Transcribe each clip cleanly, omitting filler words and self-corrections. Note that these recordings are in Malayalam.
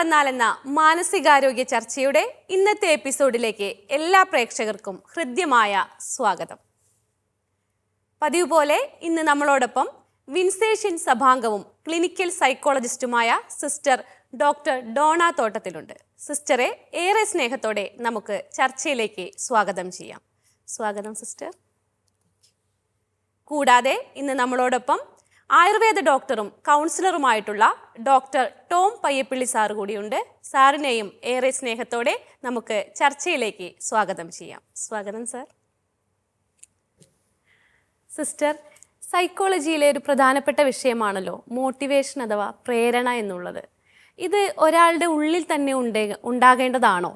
പിറന്നാലെന്ന മാനസികാരോഗ്യ ചർച്ചയുടെ ഇന്നത്തെ എപ്പിസോഡിലേക്ക് എല്ലാ പ്രേക്ഷകർക്കും ഹൃദ്യമായ സ്വാഗതം. പതിവ് പോലെ ഇന്ന് നമ്മളോടൊപ്പം വിൻസേഷ്യൻ സഭാംഗവും ക്ലിനിക്കൽ സൈക്കോളജിസ്റ്റുമായ സിസ്റ്റർ ഡോക്ടർ ഡോണ തോട്ടത്തിലുണ്ട്. സിസ്റ്ററെ ഏറെ സ്നേഹത്തോടെ നമുക്ക് ചർച്ചയിലേക്ക് സ്വാഗതം ചെയ്യാം. സ്വാഗതം സിസ്റ്റർ. കൂടാതെ ഇന്ന് നമ്മളോടൊപ്പം ആയുർവേദ ഡോക്ടറും കൗൺസിലറുമായിട്ടുള്ള ഡോക്ടർ ടോം പയ്യപ്പിള്ളി സാറ് കൂടിയുണ്ട്. സാറിനെയും ഏറെ സ്നേഹത്തോടെ നമുക്ക് ചർച്ചയിലേക്ക് സ്വാഗതം ചെയ്യാം. സ്വാഗതം സാർ. സിസ്റ്റർ, സൈക്കോളജിയിലെ ഒരു പ്രധാനപ്പെട്ട വിഷയമാണല്ലോ മോട്ടിവേഷൻ അഥവാ പ്രേരണ എന്നുള്ളത്. ഇത് ഒരാളുടെ ഉള്ളിൽ തന്നെ ഉണ്ടാകേണ്ടതാണോ?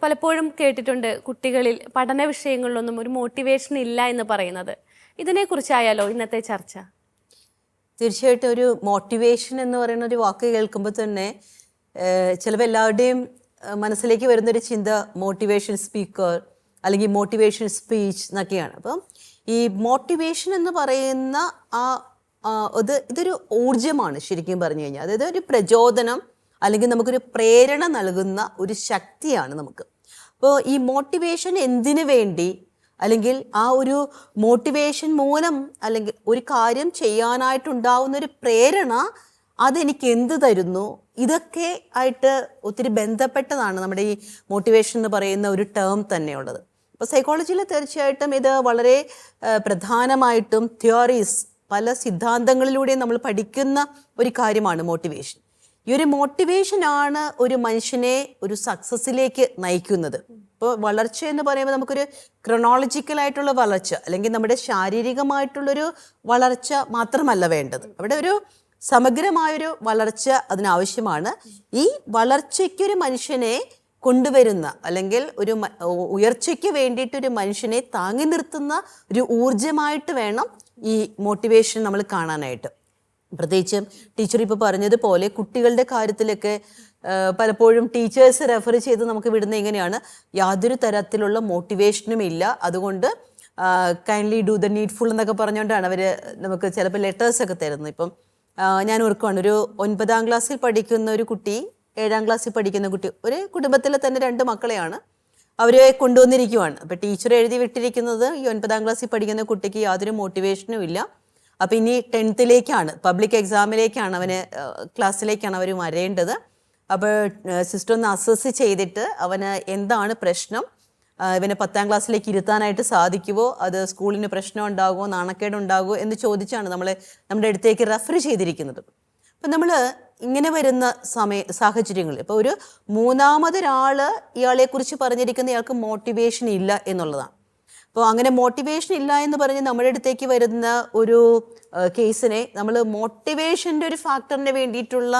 പലപ്പോഴും കേട്ടിട്ടുണ്ട് കുട്ടികളിൽ പഠന വിഷയങ്ങളിലൊന്നും ഒരു മോട്ടിവേഷൻ ഇല്ല എന്ന് പറയുന്നത്. ഇതിനെക്കുറിച്ചായാലോ ഇന്നത്തെ ചർച്ച? തീർച്ചയായിട്ടും ഒരു മോട്ടിവേഷൻ എന്ന് പറയുന്ന ഒരു വാക്ക് കേൾക്കുമ്പോൾ തന്നെ ചിലപ്പോൾ എല്ലാവരുടെയും മനസ്സിലേക്ക് വരുന്നൊരു ചിന്ത മോട്ടിവേഷൻ സ്പീക്കർ അല്ലെങ്കിൽ മോട്ടിവേഷൻ സ്പീച്ച് എന്നൊക്കെയാണ്. അപ്പം ഈ മോട്ടിവേഷൻ എന്ന് പറയുന്ന ഇതൊരു ഊർജമാണ് ശരിക്കും പറഞ്ഞു കഴിഞ്ഞാൽ. അതായത് ഒരു പ്രചോദനം അല്ലെങ്കിൽ നമുക്കൊരു പ്രേരണ നൽകുന്ന ഒരു ശക്തിയാണ് നമുക്ക്. അപ്പോൾ ഈ മോട്ടിവേഷൻ എന്തിനു വേണ്ടി അല്ലെങ്കിൽ ആ ഒരു മോട്ടിവേഷൻ മൂലം അല്ലെങ്കിൽ ഒരു കാര്യം ചെയ്യാനായിട്ടുണ്ടാവുന്ന ഒരു പ്രേരണ അതെനിക്ക് എന്ത് തരുന്നു, ഇതൊക്കെ ആയിട്ട് ഒത്തിരി ബന്ധപ്പെട്ടതാണ് നമ്മുടെ ഈ മോട്ടിവേഷൻ എന്ന് പറയുന്ന ഒരു ടേം തന്നെയുള്ളത്. അപ്പോൾ സൈക്കോളജിയിൽ തീർച്ചയായിട്ടും ഇത് വളരെ പ്രധാനമായിട്ടും തിയറീസ് പല സിദ്ധാന്തങ്ങളിലൂടെയും നമ്മൾ പഠിക്കുന്ന ഒരു കാര്യമാണ് മോട്ടിവേഷൻ. ഈ ഒരു മോട്ടിവേഷനാണ് ഒരു മനുഷ്യനെ ഒരു സക്സസ്സിലേക്ക് നയിക്കുന്നത്. ഇപ്പോൾ വളർച്ച എന്ന് പറയുമ്പോൾ നമുക്കൊരു ക്രൊണോളജിക്കലായിട്ടുള്ള വളർച്ച അല്ലെങ്കിൽ നമ്മുടെ ശാരീരികമായിട്ടുള്ളൊരു വളർച്ച മാത്രമല്ല വേണ്ടത്. അവിടെ ഒരു സമഗ്രമായൊരു വളർച്ച അതിനാവശ്യമാണ്. ഈ വളർച്ചയ്ക്കൊരു മനുഷ്യനെ കൊണ്ടുവരുന്ന അല്ലെങ്കിൽ ഒരു ഉയർച്ചയ്ക്ക് വേണ്ടിയിട്ടൊരു മനുഷ്യനെ താങ്ങി നിർത്തുന്ന ഒരു ഊർജമായിട്ട് വേണം ഈ മോട്ടിവേഷൻ നമ്മൾ കാണാനായിട്ട്. പ്രത്യേകിച്ചും ടീച്ചർ ഇപ്പോൾ പറഞ്ഞതുപോലെ കുട്ടികളുടെ കാര്യത്തിലൊക്കെ പലപ്പോഴും ടീച്ചേഴ്സ് റെഫർ ചെയ്ത് നമുക്ക് വിടുന്ന എങ്ങനെയാണ്, യാതൊരു തരത്തിലുള്ള മോട്ടിവേഷനും ഇല്ല, അതുകൊണ്ട് കൈൻഡ്ലി ഡു ദ നീഡ്ഫുൾ എന്നൊക്കെ പറഞ്ഞുകൊണ്ടാണ് അവർ നമുക്ക് ചിലപ്പോൾ ലെറ്റേഴ്സൊക്കെ തരുന്നത്. ഇപ്പം ഞാൻ ഓർക്കുവാണ്, ഒരു 9ാം ക്ലാസ്സിൽ പഠിക്കുന്ന ഒരു കുട്ടി, 7ാം ക്ലാസ്സിൽ പഠിക്കുന്ന കുട്ടി, ഒരു കുടുംബത്തിലെ തന്നെ 2 മക്കളെയാണ് അവരെ കൊണ്ടുവന്നിരിക്കുവാണ്. അപ്പോൾ ടീച്ചർ എഴുതി വിട്ടിരിക്കുന്നത് ഈ 9ാം ക്ലാസ്സിൽ പഠിക്കുന്ന കുട്ടിക്ക് യാതൊരു മോട്ടിവേഷനും ഇല്ല, അപ്പോൾ ഇനി 10th പബ്ലിക് എക്സാമിലേക്കാണ് ക്ലാസ്സിലേക്കാണ് അവർ വരേണ്ടത്. അപ്പോൾ സിസ്റ്റർ ഒന്ന് അസസ് ചെയ്തിട്ട് അവന് എന്താണ് പ്രശ്നം, ഇവനെ 10ാം ക്ലാസ്സിലേക്ക് ഇരുത്താനായിട്ട് സാധിക്കുമോ, അത് സ്കൂളിന് പ്രശ്നം ഉണ്ടാകുമോ, നാണക്കേടുണ്ടാകുമോ എന്ന് ചോദിച്ചാണ് നമ്മുടെ അടുത്തേക്ക് റെഫർ ചെയ്തിരിക്കുന്നത്. അപ്പം നമ്മൾ ഇങ്ങനെ വരുന്ന സാഹചര്യങ്ങളിൽ ഇപ്പോൾ ഒരു മൂന്നാമതൊരാൾ ഇയാളെക്കുറിച്ച് പറഞ്ഞിരിക്കുന്ന ഇയാൾക്ക് മോട്ടിവേഷൻ ഇല്ല എന്നുള്ളതാണ്. അപ്പോൾ അങ്ങനെ മോട്ടിവേഷൻ ഇല്ല എന്ന് പറഞ്ഞ് നമ്മുടെ അടുത്തേക്ക് വരുന്ന ഒരു കേസിനെ നമ്മൾ മോട്ടിവേഷൻ്റെ ഒരു ഫാക്ടറിന് വേണ്ടിയിട്ടുള്ള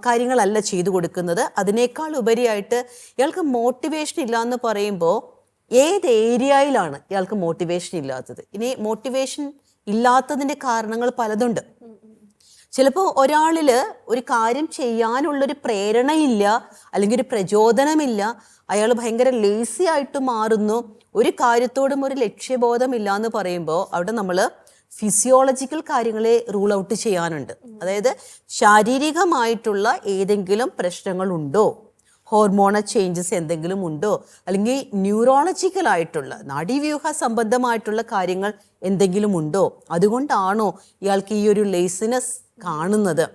കാര്യങ്ങളല്ല ചെയ്തു കൊടുക്കുന്നത്. അതിനേക്കാൾ ഉപരിയായിട്ട് ഇയാൾക്ക് മോട്ടിവേഷൻ ഇല്ല എന്ന് പറയുമ്പോൾ ഏത് ഏരിയയിലാണ് ഇയാൾക്ക് മോട്ടിവേഷൻ ഇല്ലാത്തത്? ഇനി മോട്ടിവേഷൻ ഇല്ലാത്തതിൻ്റെ കാരണങ്ങൾ പലതുണ്ട്. ചിലപ്പോൾ ഒരാളിൽ ഒരു കാര്യം ചെയ്യാനുള്ളൊരു പ്രേരണയില്ല അല്ലെങ്കിൽ ഒരു പ്രചോദനമില്ല, അയാൾ ഭയങ്കര ലേസി ആയിട്ട് മാറുന്നു, ഒരു കാര്യത്തോടും ഒരു ലക്ഷ്യബോധമില്ല എന്ന് പറയുമ്പോൾ അവിടെ നമ്മൾ ഫിസിയോളജിക്കൽ കാര്യങ്ങളെ റൂൾ ഔട്ട് ചെയ്യാനുണ്ട്. അതായത് ശാരീരികമായിട്ടുള്ള ഏതെങ്കിലും പ്രശ്നങ്ങളുണ്ടോ, ഹോർമോണൽ ചേഞ്ചസ് എന്തെങ്കിലും ഉണ്ടോ, അല്ലെങ്കിൽ ന്യൂറോളജിക്കലായിട്ടുള്ള നാഡീവ്യൂഹ സംബന്ധമായിട്ടുള്ള കാര്യങ്ങൾ എന്തെങ്കിലും ഉണ്ടോ, അതുകൊണ്ടാണോ ഇയാൾക്ക് ഈ ഒരു ലേസിനെസ് കാണുന്നത്.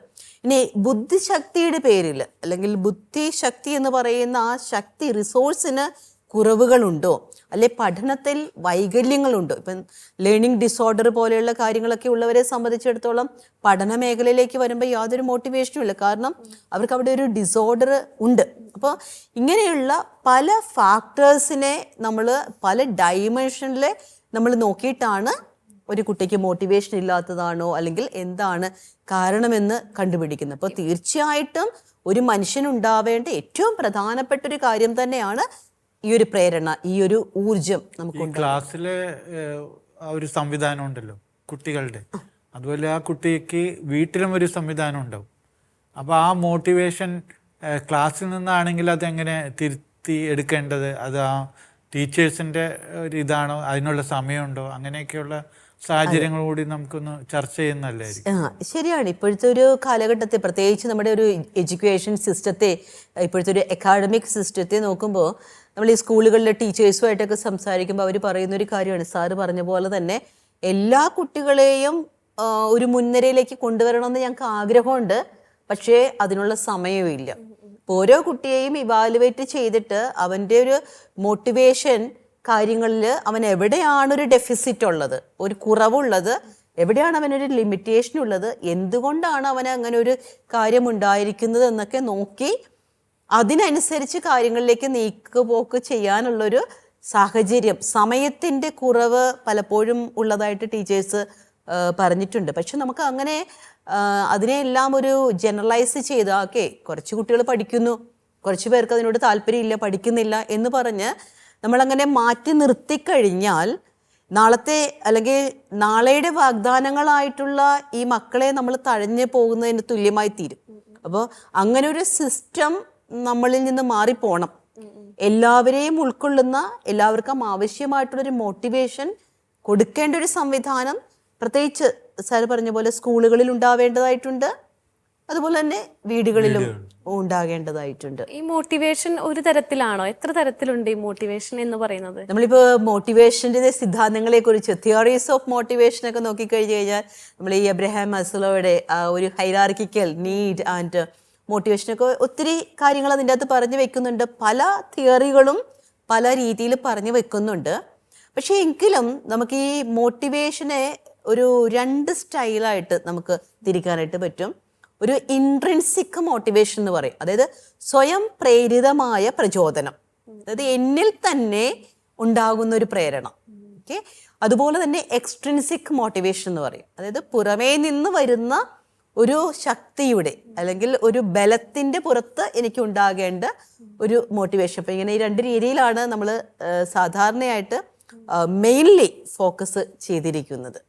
ഇനി ബുദ്ധിശക്തിയുടെ പേരിൽ അല്ലെങ്കിൽ ബുദ്ധിശക്തി എന്ന് പറയുന്ന ആ ശക്തി റിസോഴ്സിന് കുറവുകളുണ്ടോ, അല്ലെ പഠനത്തിൽ വൈകല്യങ്ങളുണ്ടോ? ഇപ്പം ലേണിംഗ് ഡിസോർഡർ പോലെയുള്ള കാര്യങ്ങളൊക്കെ ഉള്ളവരെ സംബന്ധിച്ചിടത്തോളം പഠന മേഖലയിലേക്ക് വരുമ്പോൾ യാതൊരു മോട്ടിവേഷനും ഇല്ല, കാരണം അവർക്ക് അവിടെ ഒരു ഡിസോർഡർ ഉണ്ട്. അപ്പോൾ ഇങ്ങനെയുള്ള പല ഫാക്ടേഴ്സിനെ നമ്മൾ പല ഡൈമെൻഷനിൽ നമ്മൾ നോക്കിയിട്ടാണ് ഒരു കുട്ടിക്ക് മോട്ടിവേഷൻ ഇല്ലാത്തതാണോ അല്ലെങ്കിൽ എന്താണ് കാരണമെന്ന് കണ്ടുപിടിക്കുന്നത്. അപ്പോൾ തീർച്ചയായിട്ടും ഒരു മനുഷ്യനുണ്ടാവേണ്ട ഏറ്റവും പ്രധാനപ്പെട്ട ഒരു കാര്യം തന്നെയാണ് ഈ ഒരു പ്രേരണ, ഈ ഒരു ഊർജം. നമുക്ക് ക്ലാസ്സിലെ ഒരു സംവിധാനം ഉണ്ടല്ലോ കുട്ടികളുടെ, അതുപോലെ ആ കുട്ടിക്ക് വീട്ടിലും ഒരു സംവിധാനം ഉണ്ടാവും. അപ്പോൾ ആ മോട്ടിവേഷൻ ക്ലാസ്സിൽ നിന്നാണെങ്കിൽ അതെങ്ങനെ തിരുത്തി എടുക്കേണ്ടത്, അത് ആ ടീച്ചേഴ്സിൻ്റെ ഒരു ഇതാണോ, അതിനുള്ള സമയമുണ്ടോ, അങ്ങനെയൊക്കെയുള്ള സാഹചര്യങ്ങൾ കൂടി നമുക്കൊന്ന് ചർച്ച ചെയ്യുന്നതല്ലായിരിക്കും. ശരിയാണ്. ഇപ്പോഴത്തെ ഒരു കാലഘട്ടത്തെ, പ്രത്യേകിച്ച് നമ്മുടെ ഒരു എഡ്യൂക്കേഷൻ സിസ്റ്റത്തെ, ഇപ്പോഴത്തെ ഒരു അക്കാഡമിക് സിസ്റ്റത്തെ നോക്കുമ്പോൾ, നമ്മൾ ഈ സ്കൂളുകളിലെ ടീച്ചേഴ്സുമായിട്ടൊക്കെ സംസാരിക്കുമ്പോൾ അവർ പറയുന്നൊരു കാര്യമാണ്, സാറ് പറഞ്ഞ പോലെ തന്നെ എല്ലാ കുട്ടികളെയും ഒരു മുൻനിരയിലേക്ക് കൊണ്ടുവരണമെന്ന് ഞങ്ങൾക്ക് ആഗ്രഹമുണ്ട്, പക്ഷേ അതിനുള്ള സമയമില്ല. ഓരോ കുട്ടിയെയും ഇവാലുവേറ്റ് ചെയ്തിട്ട് അവൻ്റെ ഒരു മോട്ടിവേഷൻ കാര്യങ്ങളിൽ അവൻ എവിടെയാണൊരു ഡെഫിസിറ്റ് ഉള്ളത്, ഒരു കുറവുള്ളത്, എവിടെയാണ് അവനൊരു ലിമിറ്റേഷൻ ഉള്ളത്, എന്തുകൊണ്ടാണ് അവന് അങ്ങനെ ഒരു കാര്യം ഉണ്ടായിരിക്കുന്നത് എന്നൊക്കെ നോക്കി അതിനനുസരിച്ച് കാര്യങ്ങളിലേക്ക് നീക്കുപോക്ക് ചെയ്യാനുള്ളൊരു സാഹചര്യം, സമയത്തിൻ്റെ കുറവ് പലപ്പോഴും ഉള്ളതായിട്ട് ടീച്ചേഴ്സ് പറഞ്ഞിട്ടുണ്ട്. പക്ഷെ നമുക്ക് അങ്ങനെ അതിനെല്ലാം ഒരു ജനറലൈസ് ചെയ്ത് ഓക്കെ കുറച്ച് കുട്ടികൾ പഠിക്കുന്നു, കുറച്ച് പേർക്ക് അതിനോട് താല്പര്യമില്ല, പഠിക്കുന്നില്ല എന്ന് പറഞ്ഞ് നമ്മളങ്ങനെ മാറ്റി നിർത്തിക്കഴിഞ്ഞാൽ നാളത്തെ അല്ലെങ്കിൽ നാളെയുടെ വാഗ്ദാനങ്ങളായിട്ടുള്ള ഈ മക്കളെ നമ്മൾ തഴഞ്ഞു പോകുന്നതിന് തുല്യമായി തീരും. അപ്പോൾ അങ്ങനെ ഒരു സിസ്റ്റം നമ്മളിൽ നിന്ന് മാറിപ്പോണം. എല്ലാവരെയും ഉൾക്കൊള്ളുന്ന, എല്ലാവർക്കും ആവശ്യമായിട്ടുള്ളൊരു മോട്ടിവേഷൻ കൊടുക്കേണ്ട ഒരു സംവിധാനം പ്രത്യേകിച്ച് സാർ പറഞ്ഞ പോലെ സ്കൂളുകളിൽ ഉണ്ടാവേണ്ടതായിട്ടുണ്ട്, അതുപോലെ തന്നെ വീടുകളിലും ഉണ്ടാകേണ്ടതായിട്ടുണ്ട്. ഈ മോട്ടിവേഷൻ ഒരു തരത്തിലാണോ? എത്ര തരത്തിലുണ്ട് ഈ മോട്ടിവേഷൻ എന്ന് പറയുന്നത്? നമ്മളിപ്പോൾ മോട്ടിവേഷൻ്റെ സിദ്ധാന്തങ്ങളെ കുറിച്ച്, തിയറീസ് ഓഫ് മോട്ടിവേഷൻ ഒക്കെ നോക്കിക്കഴിഞ്ഞു കഴിഞ്ഞാൽ നമ്മൾ ഈ അബ്രഹാം മസ്ലോയുടെ ഒരു ഹൈറാർക്കിക്കൽ നീഡ് ആൻഡ് മോട്ടിവേഷനൊക്കെ ഒത്തിരി കാര്യങ്ങൾ അതിൻ്റെ അകത്ത് പറഞ്ഞു വെക്കുന്നുണ്ട്. പല തിയറികളും പല രീതിയിൽ പറഞ്ഞു വെക്കുന്നുണ്ട്. പക്ഷേ എങ്കിലും നമുക്ക് ഈ മോട്ടിവേഷനെ ഒരു 2 സ്റ്റൈലായിട്ട് നമുക്ക് തിരിക്കാനായിട്ട് പറ്റും. ഒരു ഇൻട്രിൻസിക് മോട്ടിവേഷൻ എന്ന് പറയും, അതായത് സ്വയം പ്രേരിതമായ പ്രചോദനം, അതായത് എന്നിൽ തന്നെ ഉണ്ടാകുന്ന ഒരു പ്രേരണ. ഓക്കെ, അതുപോലെ തന്നെ എക്സ്ട്രിൻസിക് മോട്ടിവേഷൻ എന്ന് പറയും, അതായത് പുറമേ നിന്ന് വരുന്ന ഒരു ശക്തിയുടെ അല്ലെങ്കിൽ ഒരു ബലത്തിൻ്റെ പുറത്ത് എനിക്ക് ഉണ്ടാകേണ്ട ഒരു മോട്ടിവേഷൻ. അപ്പം ഇങ്ങനെ ഈ 2 രീതിയിലാണ് നമ്മൾ സാധാരണയായിട്ട് മെയിൻലി ഫോക്കസ് ചെയ്തിരിക്കുന്നത്.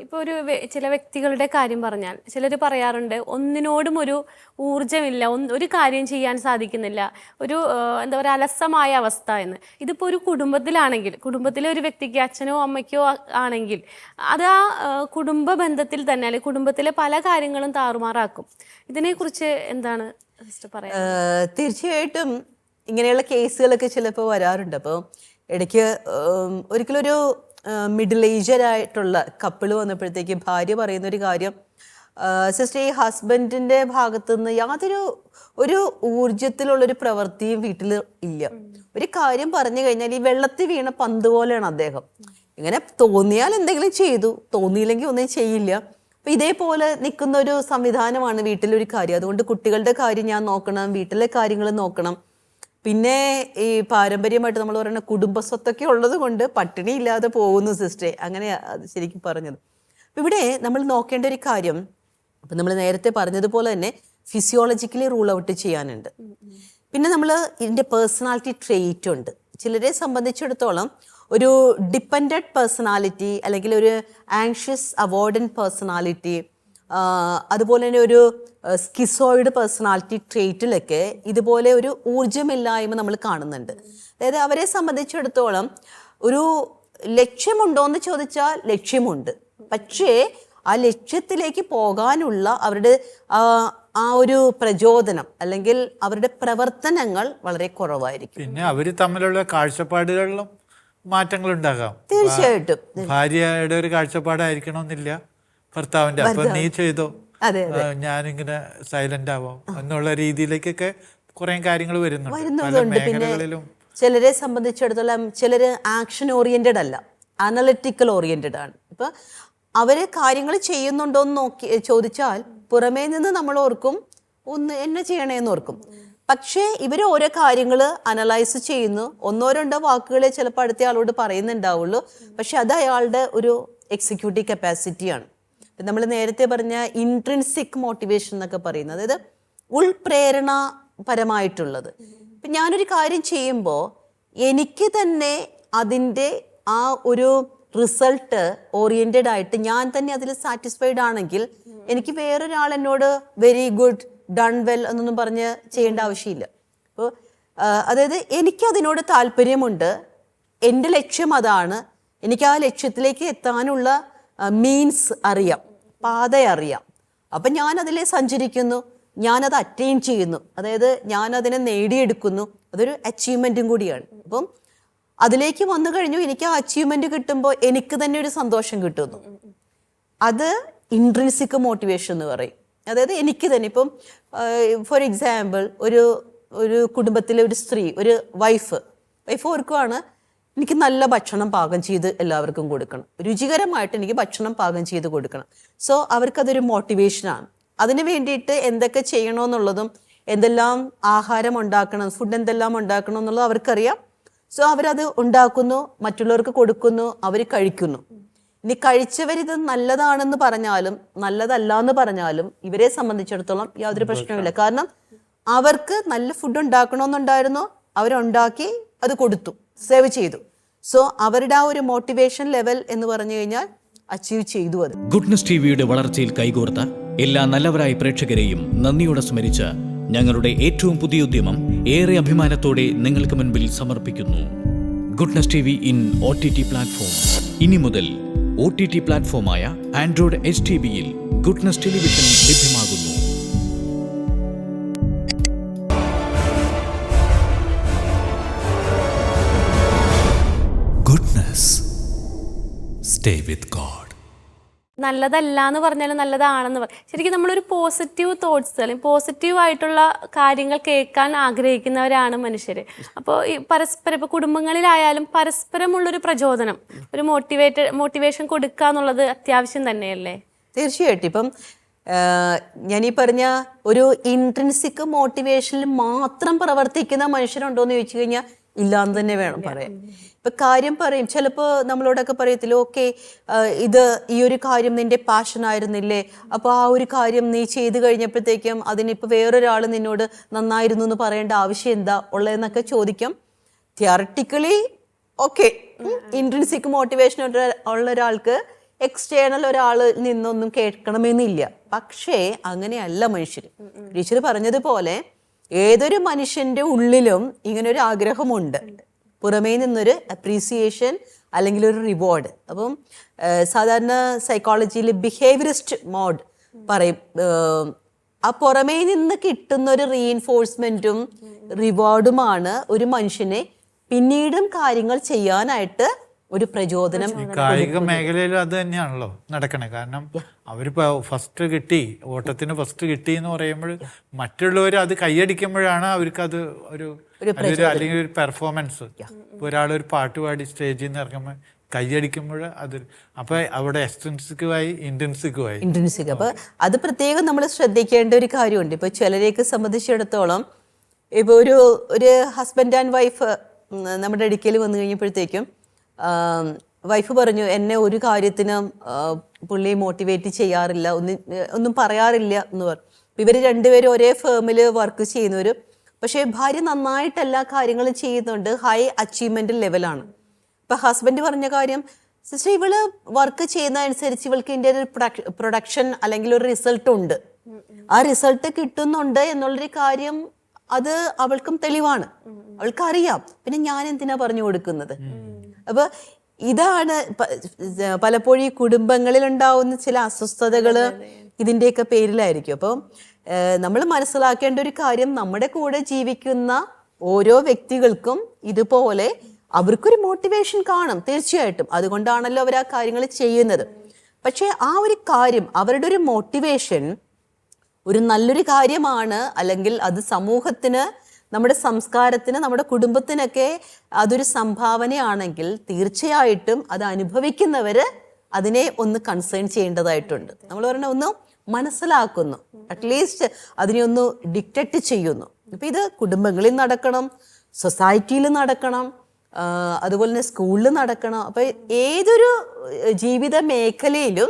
ഇപ്പോൾ ഒരു ചില വ്യക്തികളുടെ കാര്യം പറഞ്ഞാൽ ചിലർ പറയാറുണ്ട്, ഒന്നിനോടും ഒരു ഊർജ്ജമില്ല, ഒരു കാര്യം ചെയ്യാൻ സാധിക്കുന്നില്ല, ഒരു എന്താ പറയുക അലസമായ അവസ്ഥ എന്ന്. ഇതിപ്പോൾ ഒരു കുടുംബത്തിലാണെങ്കിൽ, കുടുംബത്തിലെ ഒരു വ്യക്തിക്ക് അച്ഛനോ അമ്മയ്ക്കോ ആണെങ്കിൽ അത് ആ കുടുംബ ബന്ധത്തിൽ തന്നെ അല്ലെങ്കിൽ കുടുംബത്തിലെ പല കാര്യങ്ങളും താറുമാറാക്കും. ഇതിനെക്കുറിച്ച് എന്താണ് പറയാ? തീർച്ചയായിട്ടും ഇങ്ങനെയുള്ള കേസുകളൊക്കെ ചിലപ്പോൾ വരാറുണ്ട്. അപ്പോൾ ഇടയ്ക്ക് ഒരിക്കലൊരു മിഡിൽ ഏജഡ് ആയിട്ടുള്ള കപ്പിൾ വന്നപ്പോഴത്തേക്ക് ഭാര്യ പറയുന്നൊരു കാര്യം, സിസ്റ്റർ ഈ ഹസ്ബൻഡിൻ്റെ ഭാഗത്തു നിന്ന് യാതൊരു ഊർജത്തിലുള്ളൊരു പ്രവൃത്തിയും വീട്ടിൽ ഇല്ല. ഒരു കാര്യം പറഞ്ഞു കഴിഞ്ഞാൽ ഈ വെള്ളത്തിൽ വീണ പന്ത് പോലെയാണ് അദ്ദേഹം. ഇങ്ങനെ തോന്നിയാൽ എന്തെങ്കിലും ചെയ്തു, തോന്നിയില്ലെങ്കിൽ ഒന്നും ചെയ്യില്ല. അപ്പം ഇതേപോലെ നിൽക്കുന്ന ഒരു സംവിധാനമാണ് വീട്ടിലൊരു കാര്യം. അതുകൊണ്ട് കുട്ടികളുടെ കാര്യം ഞാൻ നോക്കണം, വീട്ടിലെ കാര്യങ്ങൾ നോക്കണം. പിന്നെ ഈ പാരമ്പര്യമായിട്ട് നമ്മൾ പറയുന്ന കുടുംബസ്വത്തൊക്കെ ഉള്ളത് കൊണ്ട് പട്ടിണി ഇല്ലാതെ പോകുന്നു സിസ്റ്ററെ, അങ്ങനെയാണ് ശരിക്കും പറഞ്ഞത്. അപ്പം ഇവിടെ നമ്മൾ നോക്കേണ്ട ഒരു കാര്യം, അപ്പം നമ്മൾ നേരത്തെ പറഞ്ഞതുപോലെ തന്നെ ഫിസിയോളജിക്കലി റൂൾ ഔട്ട് ചെയ്യാനുണ്ട്. പിന്നെ നമ്മൾ ഇതിൻ്റെ പേഴ്സണാലിറ്റി ട്രെയിറ്റ് ഉണ്ട്. ചിലരെ സംബന്ധിച്ചിടത്തോളം ഒരു ഡിപ്പെൻഡൻറ്റ് പേഴ്സണാലിറ്റി അല്ലെങ്കിൽ ഒരു ആങ്ഷ്യസ് അവോയ്ഡൻറ്റ് പേഴ്സണാലിറ്റി, അതുപോലെ തന്നെ ഒരു സ്കിസോയിഡ് പേഴ്സണാലിറ്റി ട്രെയിറ്റിലൊക്കെ ഇതുപോലെ ഒരു ഊർജ്ജമില്ലായ്മ നമ്മൾ കാണുന്നുണ്ട്. അതായത് അവരെ സംബന്ധിച്ചിടത്തോളം ഒരു ലക്ഷ്യമുണ്ടോ എന്ന് ചോദിച്ചാൽ ലക്ഷ്യമുണ്ട്, പക്ഷേ ആ ലക്ഷ്യത്തിലേക്ക് പോകാനുള്ള അവരുടെ ആ ഒരു പ്രചോദനം അല്ലെങ്കിൽ അവരുടെ പ്രവർത്തനങ്ങൾ വളരെ കുറവായിരിക്കും. പിന്നെ അവർ തമ്മിലുള്ള കാഴ്ചപ്പാടുകളിലും മാറ്റങ്ങൾ ഉണ്ടാകാം. തീർച്ചയായിട്ടും ഭാര്യയുടെ ഒരു കാഴ്ചപ്പാടായിരിക്കണമെന്നില്ല ഭർത്താവിന്റെ. അപ്പൊ നീ ചെയ്തോ, ഞാനിങ്ങനെ സൈലന്റ് ആവാം എന്നുള്ള രീതിയിലേക്കൊക്കെ കുറെ കാര്യങ്ങൾ വരുന്നുണ്ട്. പിന്നെ ചിലരെ സംബന്ധിച്ചിടത്തോളം ചിലര് ആക്ഷൻ ഓറിയന്റഡ് അല്ല, അനലിറ്റിക്കൽ ഓറിയന്റഡ് ആണ്. ഇപ്പൊ അവര് കാര്യങ്ങൾ ചെയ്യുന്നുണ്ടോ എന്ന് ചോദിച്ചാൽ പുറമേ നിന്ന് നമ്മൾ ഓർക്കും ഒന്ന് എന്നെ ചെയ്യണേന്ന് ഓർക്കും. പക്ഷേ ഇവർ ഓരോ കാര്യങ്ങൾ അനലൈസ് ചെയ്യുന്നു, 1-2 വാക്കുകളെ ചിലപ്പോൾ അടുത്ത ആളോട് പറയുന്നുണ്ടാവുള്ളൂ, പക്ഷെ അത് അയാളുടെ ഒരു എക്സിക്യൂട്ടീവ് കപ്പാസിറ്റിയാണ്. നമ്മൾ നേരത്തെ പറഞ്ഞ ഇൻട്രിൻസിക് മോട്ടിവേഷൻ എന്നൊക്കെ പറയുന്നത്, അതായത് ഉൾപ്രേരണപരമായിട്ടുള്ളത്. ഇപ്പം ഞാനൊരു കാര്യം ചെയ്യുമ്പോൾ എനിക്ക് തന്നെ അതിൻ്റെ ആ ഒരു റിസൾട്ട് ഓറിയൻറ്റഡ് ആയിട്ട് ഞാൻ തന്നെ അതിൽ സാറ്റിസ്ഫൈഡ് ആണെങ്കിൽ എനിക്ക് വേറൊരാൾ എന്നോട് വെരി ഗുഡ്, ഡൺ വെൽ എന്നൊന്നും പറഞ്ഞ് ചെയ്യേണ്ട ആവശ്യമില്ല. അപ്പോൾ അതായത് എനിക്കതിനോട് താല്പര്യമുണ്ട്, എൻ്റെ ലക്ഷ്യം അതാണ്, എനിക്ക് ആ ലക്ഷ്യത്തിലേക്ക് എത്താനുള്ള മീൻസ് അറിയാം, പാത അറിയാം. അപ്പം ഞാനതിലെ സഞ്ചരിക്കുന്നു, ഞാനത് അറ്റൈൻ ചെയ്യുന്നു, അതായത് ഞാനതിനെ നേടിയെടുക്കുന്നു. അതൊരു അച്ചീവ്മെൻറ്റും കൂടിയാണ്. അപ്പം അതിലേക്ക് വന്നു കഴിഞ്ഞു, എനിക്ക് ആ അച്ചീവ്മെൻറ്റ് കിട്ടുമ്പോൾ എനിക്ക് തന്നെ ഒരു സന്തോഷം കിട്ടുന്നു. അത് ഇൻട്രിൻസിക് മോട്ടിവേഷൻ എന്ന് പറയും. അതായത് എനിക്ക് തന്നെ ഇപ്പം ഫോർ എക്സാമ്പിൾ ഒരു കുടുംബത്തിലെ ഒരു സ്ത്രീ, ഒരു വൈഫ് ഓർക്കുവാണ്, എനിക്ക് നല്ല ഭക്ഷണം പാകം ചെയ്ത് എല്ലാവർക്കും കൊടുക്കണം, രുചികരമായിട്ട് എനിക്ക് ഭക്ഷണം പാകം ചെയ്ത് കൊടുക്കണം. സോ അവർക്കതൊരു മോട്ടിവേഷനാണ്. അതിന് വേണ്ടിയിട്ട് എന്തൊക്കെ ചെയ്യണമെന്നുള്ളതും എന്തെല്ലാം ആഹാരം ഉണ്ടാക്കണം, ഫുഡ് എന്തെല്ലാം ഉണ്ടാക്കണം എന്നുള്ളത് അവർക്കറിയാം. സോ അവരത് ഉണ്ടാക്കുന്നു, മറ്റുള്ളവർക്ക് കൊടുക്കുന്നു, അവർ കഴിക്കുന്നു. ഇനി കഴിച്ചവരിത് നല്ലതാണെന്ന് പറഞ്ഞാലും നല്ലതല്ല എന്ന് പറഞ്ഞാലും ഇവരെ സംബന്ധിച്ചിടത്തോളം യാതൊരു പ്രശ്നവുമില്ല. കാരണം അവർക്ക് നല്ല ഫുഡ് ഉണ്ടാക്കണമെന്നുണ്ടായിരുന്നു, അവരുണ്ടാക്കി അത് കൊടുത്തു, സേവ് ചെയ്തു. സോ അവരുടെ ആ ഒരു മോട്ടിവേഷൻ ലെവൽ എന്ന് പറഞ്ഞു കഴിഞ്ഞാൽ അച്ചീവ് ചെയ്തു. അത് ഗുഡ്നസ് ടിവിയുടെ വളർച്ചയിൽ കൈകോർത്ത എല്ലാ നല്ലവരായ പ്രേക്ഷകരെയും നന്ദിയോടെ സ്മരിച്ച് ഞങ്ങളുടെ ഏറ്റവും പുതിയ ഉദ്യമം ഏറെ അഭിമാനത്തോടെ നിങ്ങൾക്ക് മുൻപിൽ സമർപ്പിക്കുന്നു. Goodness TV in OTT platform. ഇനി മുതൽ OTT പ്ലാറ്റ്ഫോമായ ആൻഡ്രോയിഡ് HTBയിൽ ഗുഡ്നസ് ടെലിവിഷൻ ലഭ്യമാകുന്നു. Goodness. Stay with God. നല്ലതല്ല എന്ന് പറഞ്ഞാലും നല്ലതാണെന്ന് പറയും. ശരിക്കും നമ്മളൊരു പോസിറ്റീവ് തോട്ട്സ് അല്ലെങ്കിൽ പോസിറ്റീവ് ആയിട്ടുള്ള കാര്യങ്ങൾ കേൾക്കാൻ ആഗ്രഹിക്കുന്നവരാണ് മനുഷ്യർ. അപ്പോൾ ഈ പരസ്പരം ഇപ്പോൾ കുടുംബങ്ങളിലായാലും പരസ്പരമുള്ളൊരു പ്രചോദനം, ഒരു മോട്ടിവേഷൻ കൊടുക്കുക എന്നുള്ളത് അത്യാവശ്യം തന്നെയല്ലേ? തീർച്ചയായിട്ടും. ഇപ്പം ഞാനീ പറഞ്ഞ ഒരു ഇൻട്രിൻസിക് മോട്ടിവേഷനിൽ മാത്രം പ്രവർത്തിക്കുന്ന മനുഷ്യരുണ്ടോയെന്ന് ചോദിച്ചു കഴിഞ്ഞാൽ ഇല്ലാന്ന് തന്നെ വേണം പറയാൻ. ഇപ്പം കാര്യം പറയും, ചിലപ്പോൾ നമ്മളോടൊക്കെ പറയത്തില്ല, ഓക്കെ ഇത് ഈ ഒരു കാര്യം നിന്റെ പാഷനായിരുന്നില്ലേ, അപ്പോൾ ആ ഒരു കാര്യം നീ ചെയ്ത് കഴിഞ്ഞപ്പോഴത്തേക്കും അതിനിപ്പോൾ വേറൊരാൾ നിന്നോട് നന്നായിരുന്നു എന്ന് പറയേണ്ട ആവശ്യം എന്താ ഉള്ളതെന്നൊക്കെ ചോദിക്കാം. തിയറട്ടിക്കലി ഓക്കെ, ഇൻട്രിൻസിക് മോട്ടിവേഷൻ ഉള്ള ഒരാൾക്ക് എക്സ്റ്റേണൽ ഒരാളിൽ നിന്നൊന്നും കേൾക്കണമെന്നില്ല. പക്ഷേ അങ്ങനെയല്ല മനുഷ്യർ. ടീച്ചർ പറഞ്ഞതുപോലെ ഏതൊരു മനുഷ്യൻ്റെ ഉള്ളിലും ഇങ്ങനൊരു ആഗ്രഹമുണ്ട്, പുറമേ നിന്നൊരു അപ്രീസിയേഷൻ അല്ലെങ്കിൽ ഒരു റിവാർഡ്. അപ്പം സാധാരണ സൈക്കോളജിയിൽ ബിഹേവിയറിസ്റ്റ് മോഡ് പറയും, ആ പുറമേ നിന്ന് കിട്ടുന്ന ഒരു റീഇൻഫോഴ്സ്മെൻറ്റും റിവാർഡുമാണ് ഒരു മനുഷ്യനെ പിന്നീടും കാര്യങ്ങൾ ചെയ്യാനായിട്ട് ഒരു പ്രചോദനം. കായിക മേഖലയിൽ അത് തന്നെയാണല്ലോ നടക്കണേ. കാരണം അവരിപ്പോ ഫസ്റ്റ് കിട്ടി, ഓട്ടത്തിന് ഫസ്റ്റ് കിട്ടി എന്ന് പറയുമ്പോൾ മറ്റുള്ളവർ അത് കൈയടിക്കുമ്പോഴാണ് അവർക്ക് അത് അല്ലെങ്കിൽ ഒരു പെർഫോമൻസ്. ഇപ്പൊ ഒരാളൊരു പാട്ട് പാടി സ്റ്റേജിൽ നിന്ന് ഇറങ്ങുമ്പോൾ കൈയടിക്കുമ്പോൾ അത് അപ്പൊ അവിടെ എക്സ്ട്രിൻസിക്കുമായി ഇൻട്രിൻസിക്. അപ്പൊ അത് പ്രത്യേകം നമ്മൾ ശ്രദ്ധിക്കേണ്ട ഒരു കാര്യമുണ്ട്. ഇപ്പൊ ചിലരെയൊക്കെ സംബന്ധിച്ചിടത്തോളം ഇപ്പൊ ഒരു ഹസ്ബൻഡ് ആൻഡ് വൈഫ് നമ്മുടെ അടുക്കൽ വന്നു കഴിഞ്ഞപ്പോഴത്തേക്കും വൈഫ് പറഞ്ഞു, എന്നെ ഒരു കാര്യത്തിനും പുള്ളി മോട്ടിവേറ്റ് ചെയ്യാറില്ല, ഒന്നും പറയാറില്ല എന്ന് പറഞ്ഞു. ഇവർ രണ്ടുപേരും ഒരേ ഫേമിൽ വർക്ക് ചെയ്യുന്നവർ. പക്ഷേ ഭാര്യ നന്നായിട്ട് എല്ലാ കാര്യങ്ങളും ചെയ്യുന്നുണ്ട്, ഹൈ അച്ചീവ്മെൻ്റ് ലെവലാണ്. ഇപ്പം ഹസ്ബൻഡ് പറഞ്ഞ കാര്യം, സിസ്റ്റർ ഇവള് വർക്ക് ചെയ്യുന്നതനുസരിച്ച് ഇവൾക്ക് ഇതിൻ്റെ ഒരു പ്രൊഡക്ഷൻ അല്ലെങ്കിൽ ഒരു റിസൾട്ട് ഉണ്ട്, ആ റിസൾട്ട് കിട്ടുന്നുണ്ട് എന്നുള്ളൊരു കാര്യം അത് അവൾക്കും തെളിവാണ്, അവൾക്കറിയാം. പിന്നെ ഞാൻ എന്തിനാ പറഞ്ഞു കൊടുക്കുന്നത്? അപ്പൊ ഇതാണ് പലപ്പോഴും ഈ കുടുംബങ്ങളിൽ ഉണ്ടാവുന്ന ചില അസ്വസ്ഥതകൾ ഇതിൻ്റെയൊക്കെ പേരിലായിരിക്കും. അപ്പം നമ്മൾ മനസ്സിലാക്കേണ്ട ഒരു കാര്യം, നമ്മുടെ കൂടെ ജീവിക്കുന്ന ഓരോ വ്യക്തികൾക്കും ഇതുപോലെ അവർക്കൊരു മോട്ടിവേഷൻ കാണും തീർച്ചയായിട്ടും. അതുകൊണ്ടാണല്ലോ അവർ ആ കാര്യങ്ങൾ ചെയ്യുന്നത്. പക്ഷേ ആ ഒരു കാര്യം, അവരുടെ ഒരു മോട്ടിവേഷൻ ഒരു നല്ലൊരു കാര്യമാണ്, അല്ലെങ്കിൽ അത് സമൂഹത്തിന്, നമ്മുടെ സംസ്കാരത്തിന്, നമ്മുടെ കുടുംബത്തിനൊക്കെ അതൊരു സംഭാവനയാണെങ്കിൽ തീർച്ചയായിട്ടും അത് അനുഭവിക്കുന്നവർ അതിനെ ഒന്ന് കൺസേൺ ചെയ്യേണ്ടതായിട്ടുണ്ട്. നമ്മൾ പറഞ്ഞ ഒന്ന് മനസ്സിലാക്കുന്നു, അറ്റ്ലീസ്റ്റ് അതിനെ ഒന്ന് ഡിക്റ്റേറ്റ് ചെയ്യുന്നു. അപ്പം ഇത് കുടുംബങ്ങളിൽ നടക്കണം, സൊസൈറ്റിയിൽ നടക്കണം, അതുപോലെ തന്നെ സ്കൂളിൽ നടക്കണം. അപ്പം ഏതൊരു ജീവിത മേഖലയിലും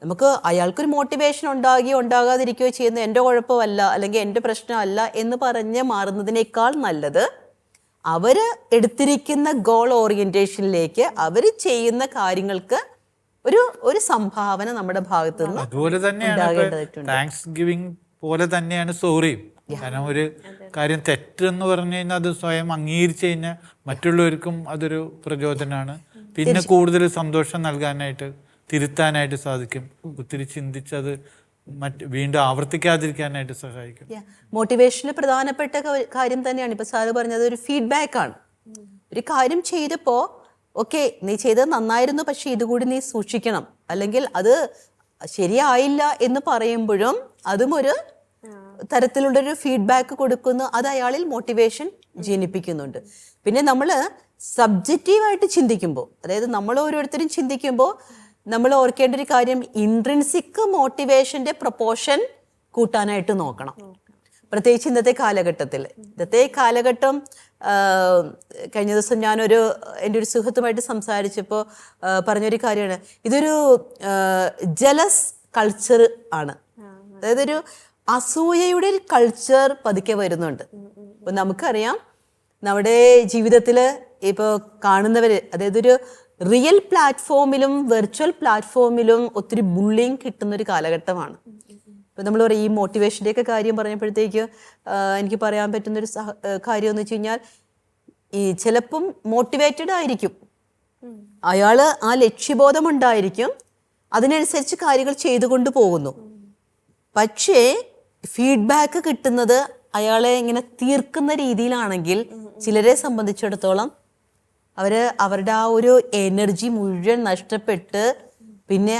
നമുക്ക് അയാൾക്കൊരു മോട്ടിവേഷൻ ഉണ്ടാകുകയോ ഉണ്ടാകാതിരിക്കുകയോ ചെയ്യുന്ന എൻ്റെ കുഴപ്പമല്ല അല്ലെങ്കിൽ എൻ്റെ പ്രശ്നമല്ല എന്ന് പറഞ്ഞ് മാറുന്നതിനേക്കാൾ നല്ലത് അവർ എടുത്തിരിക്കുന്ന ഗോൾ ഓറിയന്റേഷനിലേക്ക് അവർ ചെയ്യുന്ന കാര്യങ്ങൾക്ക് ഒരു സംഭാവന നമ്മുടെ ഭാഗത്ത് നിന്ന് അതുപോലെ തന്നെയാണ് താങ്ക്സ് ഗിവിംഗ് പോലെ തന്നെയാണ് സോറിയും. കാരണം ഒരു കാര്യം തെറ്റെന്ന് പറഞ്ഞു കഴിഞ്ഞാൽ അത് സ്വയം അംഗീകരിച്ചു കഴിഞ്ഞാൽ മറ്റുള്ളവർക്കും അതൊരു പ്രചോദനമാണ്. പിന്നെ കൂടുതൽ സന്തോഷം നൽകാനായിട്ട്, തിരുത്താനായിട്ട് സാധിക്കും. ഒത്തിരി ചിന്തിച്ചത് വീണ്ടും ആവർത്തിക്കാതിരിക്കാനായിട്ട് സഹായിക്കും. മോട്ടിവേഷനിൽ പ്രധാനപ്പെട്ട കാര്യം തന്നെയാണ് ഇപ്പൊ സാറ് പറഞ്ഞത്, ഒരു ഫീഡ്ബാക്ക് ആണ്. ഒരു കാര്യം ചെയ്തപ്പോ ഓക്കെ നീ ചെയ്തത് നന്നായിരുന്നു, പക്ഷെ ഇതുകൂടി നീ സൂക്ഷിക്കണം, അല്ലെങ്കിൽ അത് ശരിയായില്ല എന്ന് പറയുമ്പോഴും അതും ഒരു തരത്തിലുള്ളൊരു ഫീഡ്ബാക്ക് കൊടുക്കുന്നു. അത് അയാളിൽ മോട്ടിവേഷൻ ജനിപ്പിക്കുന്നുണ്ട്. പിന്നെ നമ്മൾ സബ്ജക്റ്റീവായിട്ട് ചിന്തിക്കുമ്പോൾ, അതായത് നമ്മൾ ഓരോരുത്തരും ചിന്തിക്കുമ്പോൾ നമ്മൾ ഓർക്കേണ്ട ഒരു കാര്യം, ഇൻട്രിൻസിക് മോട്ടിവേഷന്റെ പ്രൊപ്പോർഷൻ കൂട്ടാനായിട്ട് നോക്കണം. പ്രത്യേകിച്ച് ഇന്നത്തെ കാലഘട്ടം കഴിഞ്ഞ ദിവസം ഞാനൊരു എൻ്റെ ഒരു സുഹൃത്തുമായിട്ട് സംസാരിച്ചപ്പോൾ പറഞ്ഞൊരു കാര്യമാണ്, ഇതൊരു ജലസ് കൾച്ചർ ആണ്. അതായത് ഒരു അസൂയയുടെ കൾച്ചർ പതുക്കെ വരുന്നുണ്ട്. ഇപ്പം നമുക്കറിയാം നമ്മുടെ ജീവിതത്തിൽ ഇപ്പോൾ കാണുന്നവർ, അതായത് ഒരു റിയൽ പ്ലാറ്റ്ഫോമിലും വെർച്വൽ പ്ലാറ്റ്ഫോമിലും ഒത്തിരി ബുള്ളിങ് കിട്ടുന്നൊരു കാലഘട്ടമാണ്. ഇപ്പം നമ്മൾ പറയും ഈ മോട്ടിവേഷൻ്റെയൊക്കെ കാര്യം പറഞ്ഞപ്പോഴത്തേക്ക് എനിക്ക് പറയാൻ പറ്റുന്നൊരു കാര്യം എന്ന് വെച്ച് കഴിഞ്ഞാൽ, ഈ ചിലപ്പം മോട്ടിവേറ്റഡ് ആയിരിക്കും അയാൾ, ആ ലക്ഷ്യബോധം ഉണ്ടായിരിക്കും, അതിനനുസരിച്ച് കാര്യങ്ങൾ ചെയ്തുകൊണ്ട് പോകുന്നു. പക്ഷേ ഫീഡ്ബാക്ക് കിട്ടുന്നത് അയാളെ ഇങ്ങനെ തീർക്കുന്ന രീതിയിലാണെങ്കിൽ ചിലരെ സംബന്ധിച്ചിടത്തോളം അവരുടെ ആ ഒരു എനർജി മുഴുവൻ നഷ്ടപ്പെട്ട് പിന്നെ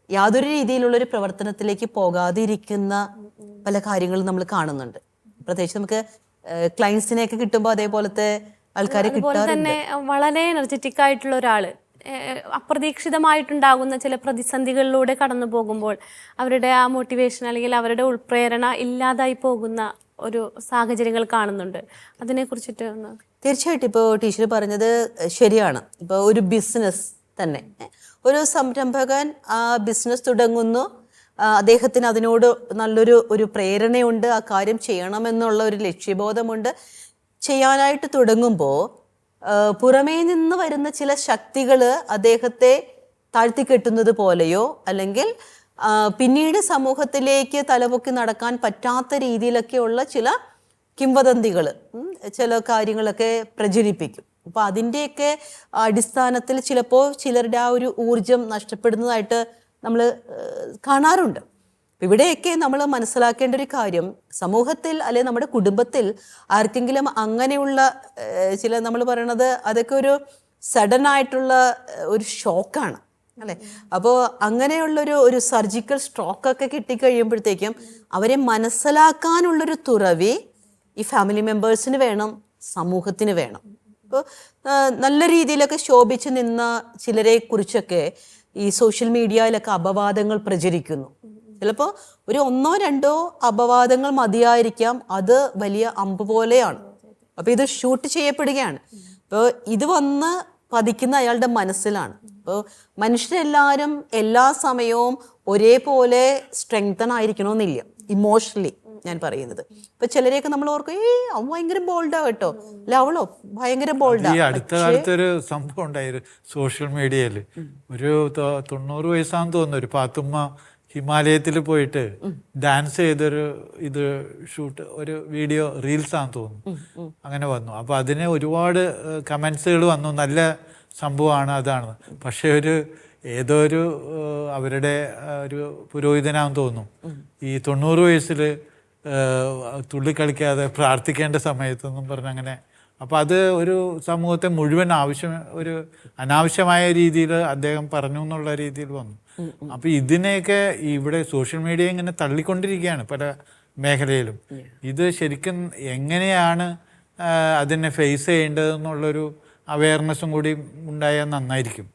യാതൊരു രീതിയിലുള്ളൊരു പ്രവർത്തനത്തിലേക്ക് പോകാതിരിക്കുന്ന പല കാര്യങ്ങളും നമ്മൾ കാണുന്നുണ്ട്. പ്രത്യേകിച്ച് നമുക്ക് ക്ലയൻസിനെയൊക്കെ കിട്ടുമ്പോൾ അതേപോലത്തെ ആൾക്കാരെ കിട്ടാറുണ്ട്. തന്നെ വളരെ എനർജറ്റിക് ആയിട്ടുള്ള ഒരാള് അപ്രതീക്ഷിതമായിട്ടുണ്ടാകുന്ന ചില പ്രതിസന്ധികളിലൂടെ കടന്നു പോകുമ്പോൾ അവരുടെ ആ മോട്ടിവേഷൻ അല്ലെങ്കിൽ അവരുടെ ഉൾപ്രേരണ ഇല്ലാതായി പോകുന്ന ഒരു സാഹചര്യങ്ങൾ കാണുന്നുണ്ട്. അതിനെക്കുറിച്ചിട്ട് ഒന്ന്. തീർച്ചയായിട്ടും ഇപ്പോൾ ടീച്ചർ പറഞ്ഞത് ശരിയാണ്. ഇപ്പോൾ ഒരു ബിസിനസ് തന്നെ, ഒരു സംരംഭകൻ ആ ബിസിനസ് തുടങ്ങുന്നു, അദ്ദേഹത്തിന് അതിനോട് നല്ലൊരു പ്രേരണയുണ്ട്, ആ കാര്യം ചെയ്യണമെന്നുള്ള ഒരു ലക്ഷ്യബോധമുണ്ട്. ചെയ്യാനായിട്ട് തുടങ്ങുമ്പോൾ പുറമേ നിന്ന് വരുന്ന ചില ശക്തികൾ അദ്ദേഹത്തെ താഴ്ത്തിക്കെട്ടുന്നത് പോലെയോ അല്ലെങ്കിൽ പിന്നീട് സമൂഹത്തിലേക്ക് തലപൊക്കി നടക്കാൻ പറ്റാത്ത രീതിയിലൊക്കെയുള്ള ചില കിംവദന്തികൾ, ചില കാര്യങ്ങളൊക്കെ പ്രചരിപ്പിക്കും. അപ്പോൾ അതിൻ്റെയൊക്കെ അടിസ്ഥാനത്തിൽ ചിലപ്പോൾ ചിലരുടെ ആ ഒരു ഊർജം നഷ്ടപ്പെടുന്നതായിട്ട് നമ്മൾ കാണാറുണ്ട്. ഇവിടെയൊക്കെ നമ്മൾ മനസ്സിലാക്കേണ്ട ഒരു കാര്യം, സമൂഹത്തിൽ അല്ലെങ്കിൽ നമ്മുടെ കുടുംബത്തിൽ ആർക്കെങ്കിലും അങ്ങനെയുള്ള ചില നമ്മൾ പറയണത് അതൊക്കെ ഒരു സഡൻ ആയിട്ടുള്ള ഒരു ഷോക്കാണ് അല്ലേ. അപ്പോൾ അങ്ങനെയുള്ളൊരു സർജിക്കൽ സ്ട്രോക്കൊക്കെ കിട്ടിക്കഴിയുമ്പോഴത്തേക്കും അവരെ മനസ്സിലാക്കാനുള്ളൊരു തുറവി ഈ ഫാമിലി മെമ്പേഴ്സിന് വേണം, സമൂഹത്തിന് വേണം. ഇപ്പോൾ നല്ല രീതിയിലൊക്കെ ശോഭിച്ച് നിന്ന ചിലരെ കുറിച്ചൊക്കെ ഈ സോഷ്യൽ മീഡിയയിലൊക്കെ അപവാദങ്ങൾ പ്രചരിക്കുന്നു. ചിലപ്പോൾ ഒരു 1-2 അപവാദങ്ങൾ മതിയായിരിക്കാം, അത് വലിയ അമ്പ് പോലെയാണ്. അപ്പോൾ ഇത് ഷൂട്ട് ചെയ്യപ്പെടുകയാണ്. അപ്പോൾ ഇത് വന്ന് പതിക്കുന്ന അയാളുടെ മനസ്സിലാണ്. അപ്പോൾ മനുഷ്യരെല്ലാവരും എല്ലാ സമയവും ഒരേപോലെ സ്ട്രെങ്തൻ ആയിരിക്കണമെന്നില്ല, ഇമോഷണലി ഞാൻ പറയുന്നത്. ഇപ്പൊ ചിലരെയൊക്കെ നമ്മൾ ഓർക്കും, അവൻ ഭയങ്കര ബോൾഡാ കേട്ടോ, അല്ല അവളോ ഭയങ്കര ബോൾഡാ. ഈ അടുത്ത കാലത്തൊരു സംഭവം ഉണ്ടായിരുന്നു സോഷ്യൽ മീഡിയയിൽ. ഒരു 90 വയസ്സാന്ന് തോന്നുന്നു, ഒരു പാത്തുമ്മ ഹിമാലയത്തിൽ പോയിട്ട് ഡാൻസ് ചെയ്തൊരു ഷൂട്ട്, ഒരു വീഡിയോ റീൽസ് ആണെന്ന് തോന്നുന്നു, അങ്ങനെ വന്നു. അപ്പോൾ അതിന് ഒരുപാട് കമൻസുകൾ വന്നു, നല്ല സംഭവമാണ് അതാണ്. പക്ഷെ ഏതോ അവരുടെ ഒരു പുരോഹിതനാണെന്ന് തോന്നുന്നു, ഈ 90 വയസ്സിൽ തുള്ളിക്കളിക്കാതെ പ്രാർത്ഥിക്കേണ്ട സമയത്തെന്നും പറഞ്ഞ് അങ്ങനെ. അപ്പം അത് ഒരു സമൂഹത്തെ മുഴുവൻ ഒരു അനാവശ്യമായ രീതിയിൽ അദ്ദേഹം പറഞ്ഞു എന്നുള്ള രീതിയിൽ വന്നു. അപ്പം ഇതിനെയൊക്കെ ഇവിടെ സോഷ്യൽ മീഡിയ ഇങ്ങനെ തള്ളിക്കൊണ്ടിരിക്കുകയാണ് പല മേഖലയിലും. ഇത് ശരിക്കും എങ്ങനെയാണ് അതിനെ ഫേസ് ചെയ്യേണ്ടതെന്നുള്ളൊരു അവയർനെസ്സും കൂടി ഉണ്ടായാൽ നന്നായിരിക്കും.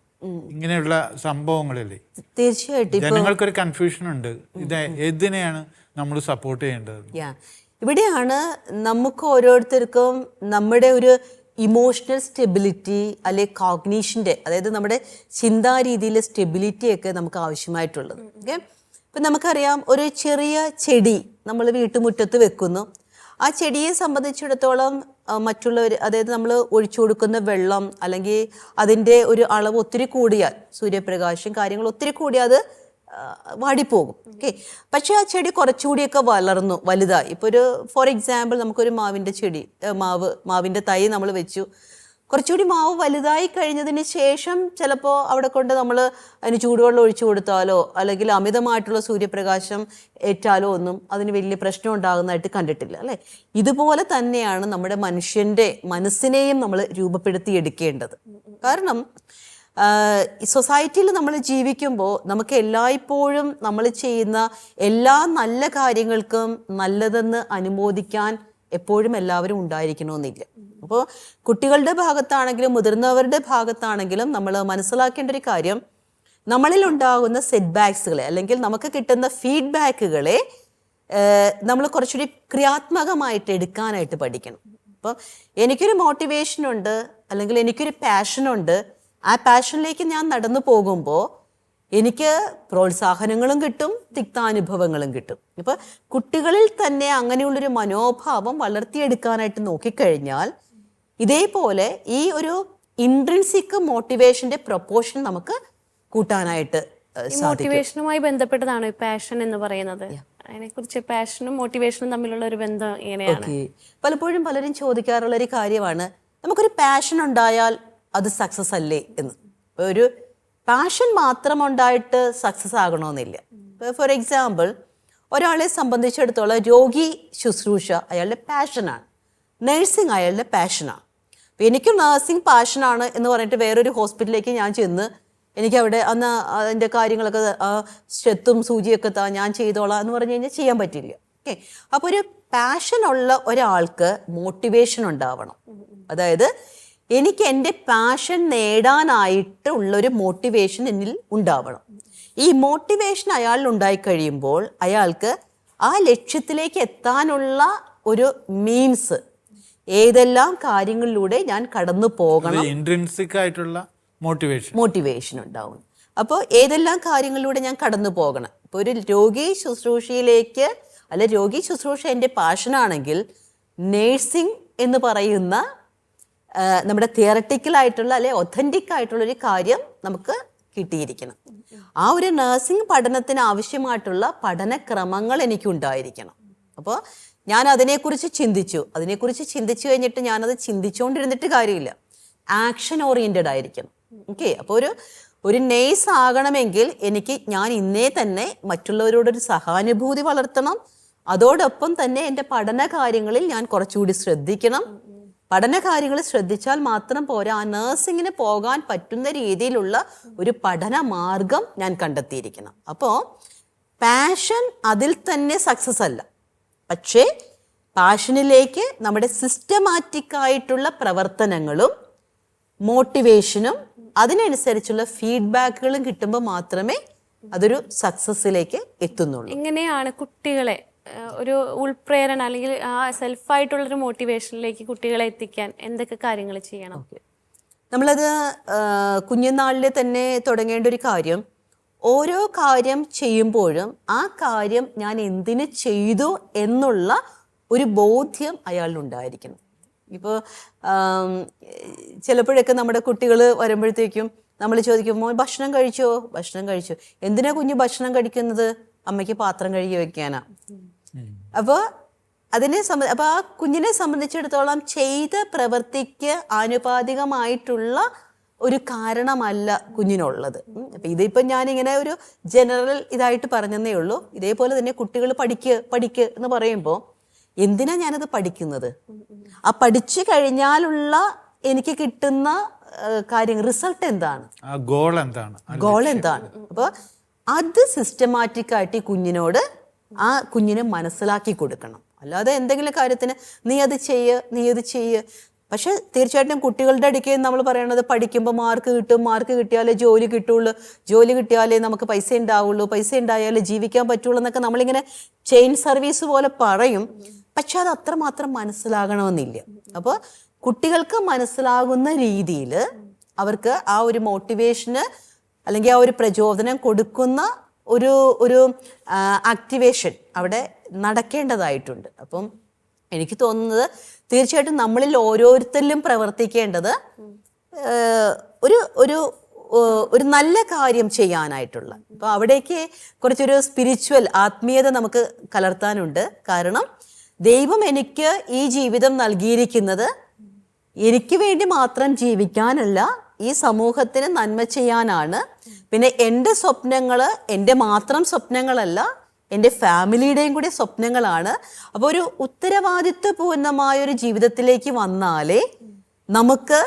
ഇങ്ങനെയുള്ള സംഭവങ്ങളില്ലേ തീർച്ചയായിട്ടും ജനങ്ങൾക്കൊരു കൺഫ്യൂഷൻ ഉണ്ട്, ഇത് ഏതിനെയാണ് നമ്മൾ സപ്പോർട്ട് ചെയ്യേണ്ടത്. ഇവിടെയാണ് നമുക്ക് ഓരോരുത്തർക്കും നമ്മുടെ ഒരു ഇമോഷണൽ സ്റ്റെബിലിറ്റി അല്ലെ കോഗ്നീഷൻ്റെ, അതായത് നമ്മുടെ ചിന്താരീതിയിലെ സ്റ്റെബിലിറ്റിയൊക്കെ നമുക്ക് ആവശ്യമായിട്ടുള്ളത്. ഓക്കെ, ഇപ്പം നമുക്കറിയാം ഒരു ചെറിയ ചെടി നമ്മൾ വീട്ടുമുറ്റത്ത് വെക്കുന്നു. ആ ചെടിയെ സംബന്ധിച്ചിടത്തോളം മറ്റുള്ളവർ, അതായത് നമ്മൾ ഒഴിച്ചു കൊടുക്കുന്ന വെള്ളം അല്ലെങ്കിൽ അതിൻ്റെ ഒരു അളവ് ഒത്തിരി കൂടിയാൽ, സൂര്യപ്രകാശം കാര്യങ്ങൾ ഒത്തിരി കൂടിയാൽ അത് വാടിപ്പോകും. ഓക്കെ, പക്ഷേ ആ ചെടി കുറച്ചുകൂടിയൊക്കെ വളർന്നു വലുതായി. ഇപ്പോൾ ഒരു ഫോർ എക്സാമ്പിൾ നമുക്കൊരു മാവിൻ്റെ ചെടി മാവിൻ്റെ തൈ നമ്മൾ വെച്ചു. കുറച്ചുകൂടി മാവ് വലുതായി കഴിഞ്ഞതിന് ശേഷം ചിലപ്പോൾ അവിടെ കൊണ്ട് നമ്മൾ അതിന് ചൂടുവെള്ളം ഒഴിച്ചു കൊടുത്താലോ അല്ലെങ്കിൽ അമിതമായിട്ടുള്ള സൂര്യപ്രകാശം ഏറ്റാലോ ഒന്നും അതിന് വലിയ പ്രശ്നം ഉണ്ടാകുന്നതായിട്ട് കണ്ടിട്ടില്ല, അല്ലേ? ഇതുപോലെ തന്നെയാണ് നമ്മുടെ മനുഷ്യൻ്റെ മനസ്സിനെയും നമ്മൾ രൂപപ്പെടുത്തിയെടുക്കേണ്ടത്. കാരണം സൊസൈറ്റിയിൽ നമ്മൾ ജീവിക്കുമ്പോൾ നമുക്ക് എല്ലായ്പ്പോഴും നമ്മൾ ചെയ്യുന്ന എല്ലാ നല്ല കാര്യങ്ങൾക്കും നല്ലതെന്ന് അനുമോദിക്കാൻ എപ്പോഴും എല്ലാവരും ഉണ്ടായിരിക്കണമെന്നില്ല. അപ്പോൾ കുട്ടികളുടെ ഭാഗത്താണെങ്കിലും മുതിർന്നവരുടെ ഭാഗത്താണെങ്കിലും നമ്മൾ മനസ്സിലാക്കേണ്ട ഒരു കാര്യം, നമ്മളിൽ ഉണ്ടാകുന്ന സെറ്റ് ബാക്സുകളെ അല്ലെങ്കിൽ നമുക്ക് കിട്ടുന്ന ഫീഡ്ബാക്കുകളെ നമ്മൾ കുറച്ചുകൂടി ക്രിയാത്മകമായിട്ട് എടുക്കാനായിട്ട് പഠിക്കണം. അപ്പോൾ എനിക്കൊരു മോട്ടിവേഷനുണ്ട് അല്ലെങ്കിൽ എനിക്കൊരു പാഷനുണ്ട്, ആ പാഷനിലേക്ക് ഞാൻ നടന്നു പോകുമ്പോൾ എനിക്ക് പ്രോത്സാഹനങ്ങളും കിട്ടും, തിക്താനുഭവങ്ങളും കിട്ടും. ഇപ്പോൾ കുട്ടികളിൽ തന്നെ അങ്ങനെയുള്ളൊരു മനോഭാവം വളർത്തിയെടുക്കാനായിട്ട് നോക്കിക്കഴിഞ്ഞാൽ ഇതേപോലെ ഈ ഒരു ഇൻട്രിൻസിക് മോട്ടിവേഷന്റെ പ്രൊപ്പോർഷൻ നമുക്ക് കൂട്ടാനായിട്ട് സാധിക്കും. മോട്ടിവേഷനുമായി ബന്ധപ്പെട്ടതാണോ ഈ പാഷൻ എന്ന് പറയുന്നത്? അതിനെക്കുറിച്ച് പാഷനും മോട്ടിവേഷനും തമ്മിലുള്ള ഒരു ബന്ധം എങ്ങനെയാണ്? പലപ്പോഴും പലരും ചോദിക്കാറുള്ള ഒരു കാര്യമാണ്, നമുക്കൊരു പാഷൻ ഉണ്ടായാൽ അത് സക്സസ് അല്ലേ എന്ന്. ഒരു പാഷൻ മാത്രം ഉണ്ടായിട്ട് സക്സസ് ആകണമെന്നില്ല. ഫോർ എക്സാമ്പിൾ, ഒരാളെ സംബന്ധിച്ചിടത്തോളം രോഗി ശുശ്രൂഷ അയാളുടെ പാഷനാണ്, നഴ്സിംഗ് അയാളുടെ പാഷനാണ്. അപ്പോൾ എനിക്ക് നഴ്സിംഗ് പാഷനാണ് എന്ന് പറഞ്ഞിട്ട് വേറൊരു ഹോസ്പിറ്റലിലേക്ക് ഞാൻ ചെന്ന് എനിക്കവിടെ അന്ന് അതിൻ്റെ കാര്യങ്ങളൊക്കെ സ്റ്റെത്തും സൂചിയൊക്കെ ഞാൻ ചെയ്തോളാം എന്ന് പറഞ്ഞു കഴിഞ്ഞാൽ ചെയ്യാൻ പറ്റില്ല. ഓക്കെ, അപ്പോൾ ഒരു പാഷനുള്ള ഒരാൾക്ക് മോട്ടിവേഷൻ ഉണ്ടാവണം. അതായത് എനിക്ക് എൻ്റെ പാഷൻ നേടാനായിട്ടുള്ളൊരു മോട്ടിവേഷൻ എന്നിൽ ഉണ്ടാവണം. ഈ മോട്ടിവേഷൻ അയാളിൽ ഉണ്ടായിക്കഴിയുമ്പോൾ അയാൾക്ക് ആ ലക്ഷ്യത്തിലേക്ക് എത്താനുള്ള ഒരു മീൻസ്, ഏതെല്ലാം കാര്യങ്ങളിലൂടെ ഞാൻ കടന്നു പോകണം, ഇൻട്രിൻസിക് ആയിട്ടുള്ള മോട്ടിവേഷൻ ഉണ്ടാവും. അപ്പോൾ ഏതെല്ലാം കാര്യങ്ങളിലൂടെ ഞാൻ കടന്നു പോകണം. ഇപ്പോൾ ഒരു രോഗി ശുശ്രൂഷയിലേക്ക് അല്ലെ, രോഗി ശുശ്രൂഷ എൻ്റെ പാഷനാണെങ്കിൽ നേഴ്സിംഗ് എന്ന് പറയുന്ന നമ്മുടെ തിയററ്റിക്കലായിട്ടുള്ള അല്ലെ ഒത്തൻറ്റിക് ആയിട്ടുള്ളൊരു കാര്യം നമുക്ക് കിട്ടിയിരിക്കണം. ആ ഒരു നഴ്സിംഗ് പഠനത്തിന് ആവശ്യമായിട്ടുള്ള പഠനക്രമങ്ങൾ എനിക്കുണ്ടായിരിക്കണം. അപ്പോൾ ഞാൻ അതിനെക്കുറിച്ച് ചിന്തിച്ചു കഴിഞ്ഞിട്ട് ഞാനത് ചിന്തിച്ചുകൊണ്ടിരുന്നിട്ട് കാര്യമില്ല, ആക്ഷൻ ഓറിയൻറ്റഡ് ആയിരിക്കണം. ഓക്കെ, അപ്പോൾ ഒരു നേഴ്സ് ആകണമെങ്കിൽ ഞാൻ ഇന്നേ തന്നെ മറ്റുള്ളവരോടൊരു സഹാനുഭൂതി വളർത്തണം. അതോടൊപ്പം തന്നെ എൻ്റെ പഠന കാര്യങ്ങളിൽ ഞാൻ കുറച്ചുകൂടി ശ്രദ്ധിക്കണം. പഠന കാര്യങ്ങൾ ശ്രദ്ധിച്ചാൽ മാത്രം പോരാ, ആ നഴ്സിങ്ങിന് പോകാൻ പറ്റുന്ന രീതിയിലുള്ള ഒരു പഠന മാർഗം ഞാൻ കണ്ടെത്തിയിരിക്കണം. അപ്പോൾ പാഷൻ അതിൽ തന്നെ സക്സസ് അല്ല, പക്ഷേ പാഷനിലേക്ക് നമ്മുടെ സിസ്റ്റമാറ്റിക് ആയിട്ടുള്ള പ്രവർത്തനങ്ങളും മോട്ടിവേഷനും അതിനനുസരിച്ചുള്ള ഫീഡ്ബാക്കുകളും കിട്ടുമ്പോൾ മാത്രമേ അതൊരു സക്സസ്സിലേക്ക് എത്തുന്നുള്ളൂ. എങ്ങനെയാണ് കുട്ടികളെ ഒരു ഉൾപ്രേരണ അല്ലെങ്കിൽ ആ സെൽഫായിട്ടുള്ളൊരു മോട്ടിവേഷനിലേക്ക് കുട്ടികളെ എത്തിക്കാൻ എന്തൊക്കെ കാര്യങ്ങൾ ചെയ്യണം? നമ്മളത് കുഞ്ഞുനാളിൽ തന്നെ തുടങ്ങേണ്ട ഒരു കാര്യം, ഓരോ കാര്യം ചെയ്യുമ്പോഴും ആ കാര്യം ഞാൻ എന്തിന് ചെയ്തു എന്നുള്ള ഒരു ബോധ്യം അയാളിലുണ്ടായിരിക്കണം. ഇപ്പോൾ ചിലപ്പോഴൊക്കെ നമ്മുടെ കുട്ടികൾ വരുമ്പോഴത്തേക്കും നമ്മൾ ചോദിക്കുമ്പോൾ ഭക്ഷണം കഴിച്ചോ? ഭക്ഷണം കഴിച്ചു. എന്തിനാ കുഞ്ഞ് ഭക്ഷണം കഴിക്കുന്നത്? അമ്മയ്ക്ക് പാത്രം കഴുകി വെക്കാനാ. അപ്പോൾ അപ്പോൾ ആ കുഞ്ഞിനെ സംബന്ധിച്ചിടത്തോളം ചെയ്ത പ്രവൃത്തിക്ക് ആനുപാതികമായിട്ടുള്ള ഒരു കാരണമല്ല കുഞ്ഞിനുള്ളത്. അപ്പം ഇതിപ്പം ഞാനിങ്ങനെ ഒരു ജനറൽ ഇതായിട്ട് പറഞ്ഞതേ ഉള്ളൂ. ഇതേപോലെ തന്നെ കുട്ടികൾ പഠിക്ക് എന്ന് പറയുമ്പോൾ എന്തിനാ ഞാനത് പഠിക്കുന്നത്? ആ പഠിച്ചു കഴിഞ്ഞാലുള്ള എനിക്ക് കിട്ടുന്ന കാര്യങ്ങൾ, റിസൾട്ട് എന്താണ്, ഗോൾ എന്താണ്? അപ്പോൾ അത് സിസ്റ്റമാറ്റിക് ആയിട്ട് ഈ കുഞ്ഞിനോട് ആ കുഞ്ഞിനെ മനസ്സിലാക്കി കൊടുക്കണം. അല്ലാതെ എന്തെങ്കിലും കാര്യത്തിന് നീ അത് ചെയ്യ്. പക്ഷെ തീർച്ചയായിട്ടും കുട്ടികളുടെ ഇടയ്ക്ക് നമ്മൾ പറയണത് പഠിക്കുമ്പോൾ മാർക്ക് കിട്ടിയാലേ ജോലി കിട്ടുള്ളൂ, ജോലി കിട്ടിയാലേ നമുക്ക് പൈസ ഉണ്ടാവുള്ളൂ, പൈസ ഉണ്ടായാലേ ജീവിക്കാൻ പറ്റുള്ളൂ എന്നൊക്കെ നമ്മളിങ്ങനെ ചെയിൻ സർവീസ് പോലെ പറയും. പക്ഷെ അത് അത്രമാത്രം മനസ്സിലാകണമെന്നില്ല. അപ്പോൾ കുട്ടികൾക്ക് മനസ്സിലാകുന്ന രീതിയിൽ അവർക്ക് ആ ഒരു മോട്ടിവേഷന് അല്ലെങ്കിൽ ആ ഒരു പ്രചോദനം കൊടുക്കുന്ന ഒരു ആക്ടിവേഷൻ അവിടെ നടക്കേണ്ടതായിട്ടുണ്ട്. അപ്പം എനിക്ക് തോന്നുന്നത് തീർച്ചയായിട്ടും നമ്മളിൽ ഓരോരുത്തരിലും പ്രവർത്തിക്കേണ്ടത് ഒരു നല്ല കാര്യം ചെയ്യാനായിട്ടുള്ള. അപ്പോൾ അവിടേക്ക് കുറച്ചൊരു സ്പിരിച്വൽ ആത്മീയത നമുക്ക് കലർത്താനുണ്ട്. കാരണം ദൈവം എനിക്ക് ഈ ജീവിതം നൽകിയിരിക്കുന്നത് എനിക്ക് വേണ്ടി മാത്രം ജീവിക്കാനല്ല, ഈ സമൂഹത്തിന് നന്മ ചെയ്യാനാണ്. പിന്നെ എൻ്റെ സ്വപ്നങ്ങൾ എൻ്റെ മാത്രം സ്വപ്നങ്ങളല്ല, എൻ്റെ ഫാമിലിയുടെയും കൂടി സ്വപ്നങ്ങളാണ്. അപ്പോൾ ഒരു ഉത്തരവാദിത്വപൂർണമായൊരു ജീവിതത്തിലേക്ക് വന്നാലേ നമുക്ക്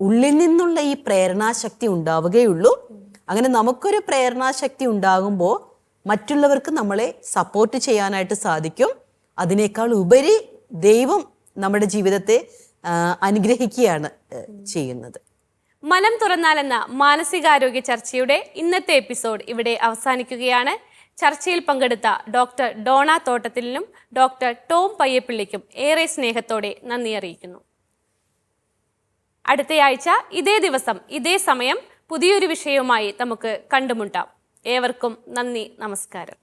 ഉള്ളിൽ നിന്നുള്ള ഈ പ്രേരണാശക്തി ഉണ്ടാവുകയുള്ളൂ. അങ്ങനെ നമുക്കൊരു പ്രേരണാശക്തി ഉണ്ടാകുമ്പോൾ മറ്റുള്ളവർക്ക് നമ്മളെ സപ്പോർട്ട് ചെയ്യാനായിട്ട് സാധിക്കും. അതിനേക്കാൾ ഉപരി ദൈവം നമ്മുടെ ജീവിതത്തെ അനുഗ്രഹിക്കുകയാണ് ചെയ്യുന്നത്. മനം തുറന്നാലെന്ന മാനസികാരോഗ്യ ചർച്ചയുടെ ഇന്നത്തെ എപ്പിസോഡ് ഇവിടെ അവസാനിക്കുകയാണ്. ചർച്ചയിൽ പങ്കെടുത്ത ഡോക്ടർ ഡോണ തോട്ടത്തിലിനും ഡോക്ടർ ടോം പയ്യപ്പിള്ളിക്കും ഏറെ സ്നേഹത്തോടെ നന്ദി അറിയിക്കുന്നു. അടുത്തയാഴ്ച ഇതേ ദിവസം ഇതേ സമയം പുതിയൊരു വിഷയവുമായി നമുക്ക് കണ്ടുമുട്ടാം. ഏവർക്കും നന്ദി, നമസ്കാരം.